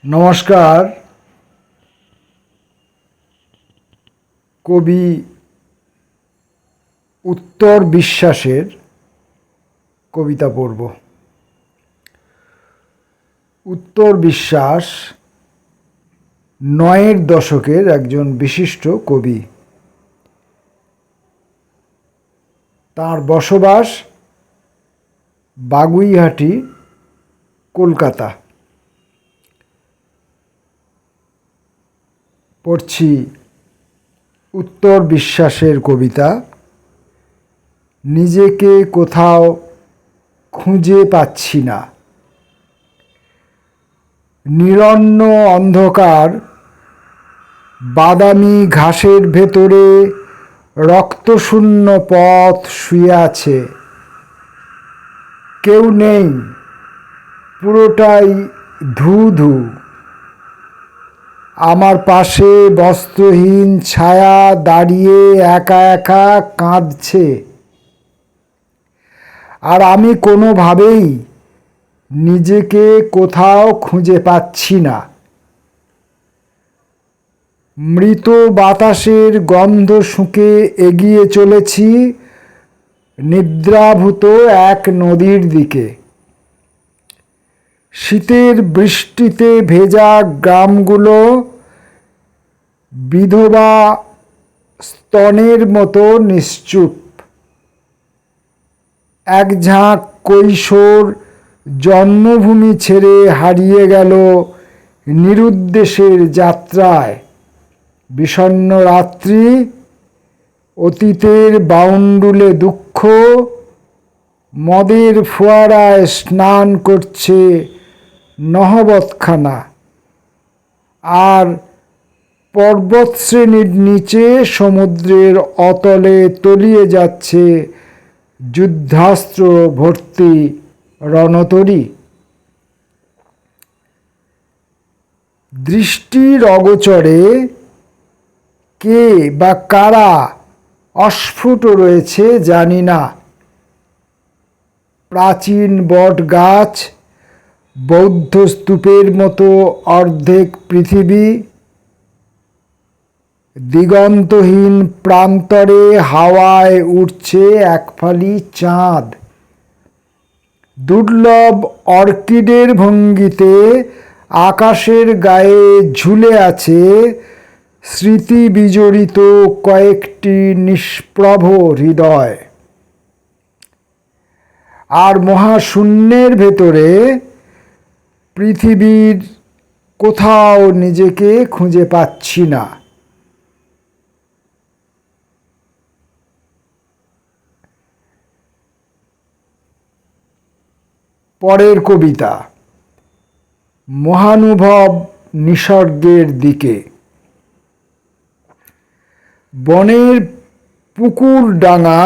নমস্কার। কবি উত্তর বিশ্বাসের কবিতা পড়ব। উত্তর বিশ্বাস ৯-এর দশকের একজন বিশিষ্ট কবি। তার বসবাস বাগুইআটি, কলকাতা। পড়ছি উত্তর বিশ্বাসের কবিতা নিজেকে কোথাও খুঁজে পাচ্ছি না। নিরন্ন অন্ধকার বাদামি ঘাসের ভেতরে রক্তশূন্য পথ শুয়ে আছে। কেউ নেই, পুরোটাই ধু ধু। আমার পাশে বস্ত্রহীন ছায়া দাঁড়িয়ে একা একা কাঁদছে, আর আমি কোনোভাবেই নিজেকে কোথাও খুঁজে পাচ্ছি না। মৃত বাতাসের গন্ধ শুঁকে এগিয়ে চলেছি নিদ্রাভূত এক নদীর দিকে। শীতের বৃষ্টিতে ভেজা গ্রামগুলো বিধবা স্তনের মতো নিশ্চুপ। এক ঝাঁক কৈশোর জন্মভূমি ছেড়ে হারিয়ে গেল নিরুদ্দেশের যাত্রায়। বিষণ্ণ রাত্রি, অতীতের বাউন্ডুলে দুঃখ, মদের ফোয়ারায় স্নান করছে নহবতখানা, আর পর্বতশ্রেণীর নিচে সমুদ্রের অতলে তলিয়ে যাচ্ছে যুদ্ধাস্ত্র ভর্তি রণতরী। দৃষ্টির অগোচরে কে বা কারা অস্ফুট রয়েছে জানি না। প্রাচীন বট গাছ, বৌদ্ধ স্তূপের মতো অর্ধেক পৃথিবী, দিগন্তহীন প্রান্তরে হাওয়ায় উঠছে একফালি চাঁদ। দুর্লভ অর্কিডের ভঙ্গিতে আকাশের গায়ে ঝুলে আছে স্মৃতি বিজড়িত কয়েকটি নিষ্প্রভ হৃদয়। আর মহাশূন্যের ভেতরে পৃথিবীর কোথাও নিজেকে খুঁজে পাচ্ছি না। পরের কবিতা মহানুভব নিসর্গের দিকে। বনের পুকুরডাঙা,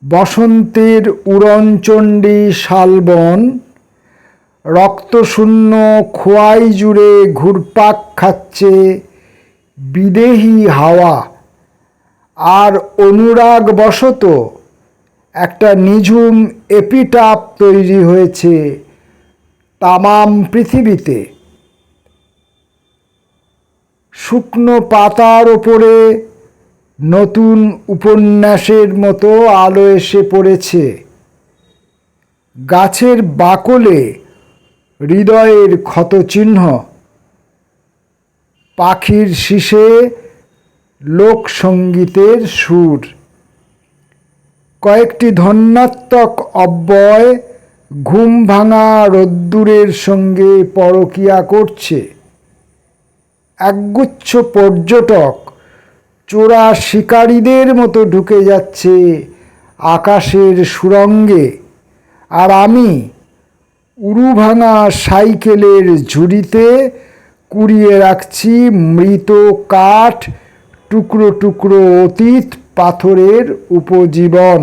বসন্তের উড়নচণ্ডী শালবন, রক্তশূন্য খোয়াই জুড়ে ঘুরপাক খাচ্ছে বিদেহী হাওয়া। আর অনুরাগবশত একটা নিঝুম এপিটাফ তৈরি হয়েছে তামাম পৃথিবীতে। শুকনো পাতার ওপরে নতুন উপন্যাসের মতো আলো এসে পড়েছে। গাছের বাকলে হৃদয়ের ক্ষতচিহ্ন, পাখির শিশে লোকসঙ্গীতের সুর। কয়েকটি ধন্যাত্মক অব্যয় ঘুম ভাঙা রোদ্দুরের সঙ্গে পরকিয়া করছে। একগুচ্ছ পর্যটক চোরা শিকারীদের মতো ঢুকে যাচ্ছে আকাশের সুড়ঙ্গে, আর আমি উড়ু ভাঙা সাইকেলের ঝুড়িতে কুড়িয়ে রাখছি মৃত কাঠ, টুকরো টুকরো অতীত, পাথরের উপজীবন।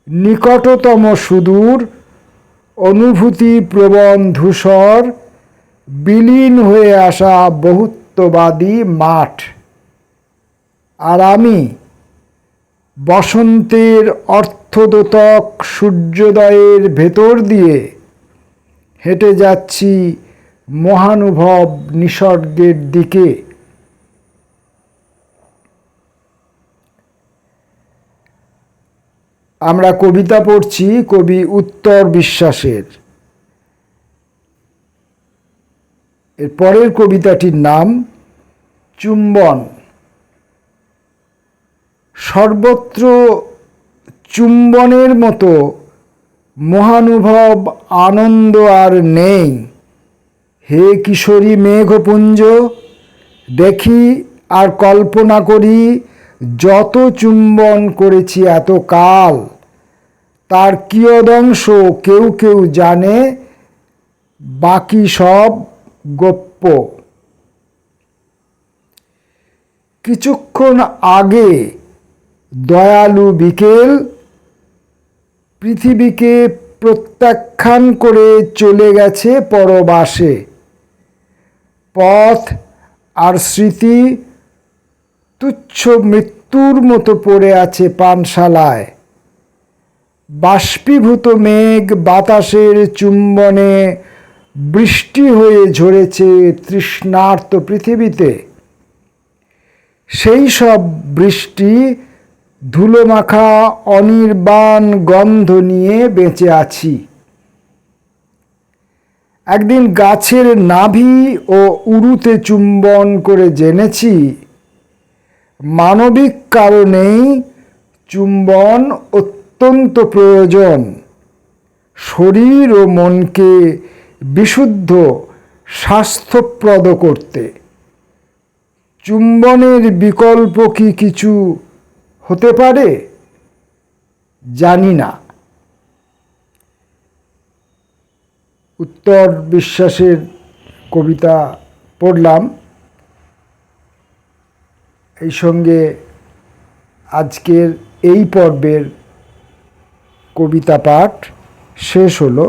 নিকটতম সুদূর অনুভূতি প্রবণ ধূসর, বিলীন হয়ে আসা বহুত্ববাদী মাঠ। আর আমি বসন্তের অর্থোদ্যোতক সূর্যোদয়ের ভেতর দিয়ে হেঁটে যাচ্ছি মহানুভব নিসর্গের দিকে। আমরা কবিতা পড়ছি কবি উত্তর বিশ্বাসের। এর পরের কবিতাটির নাম চুম্বন। সর্বত্র চুম্বনের মতো মহানুভব আনন্দ আর নেই। হে কিশোরী মেঘপুঞ্জ, দেখি আর কল্পনা করি যত চুম্বন করেছি এত কাল, তার কিয়দংশ কেউ কেউ জানে, বাকি সব গোপ্য। কিছুক্ষণ আগে দয়ালু বিকেল পৃথিবীকে প্রত্যাখ্যান করে চলে গেছে পরবাসে। পথ আর স্মৃতি তুচ্ছ মৃত্যুর মতো পড়ে আছে পানশালায়। বাষ্পীভূত মেঘ বাতাসের চুম্বনে বৃষ্টি হয়ে ঝরেছে তৃষ্ণার্ত পৃথিবীতে। সেই সব বৃষ্টি ধুলোমাখা অনির্বাণ গন্ধ নিয়ে বেঁচে আছি। একদিন গাছের নাভি ও উরুতে চুম্বন করে জেনেছি, মানবিক কারণেই চুম্বন অত্যন্ত প্রয়োজন শরীর ও মনকে বিশুদ্ধ স্বাস্থ্যপ্রদ করতে। চুম্বনের বিকল্প কি কিছু হতে পারে? জানি না। উত্তর বিশ্বাসের কবিতা পড়লাম। এই সঙ্গে আজকের এই পর্বের কবিতা পাঠ শেষ হলো।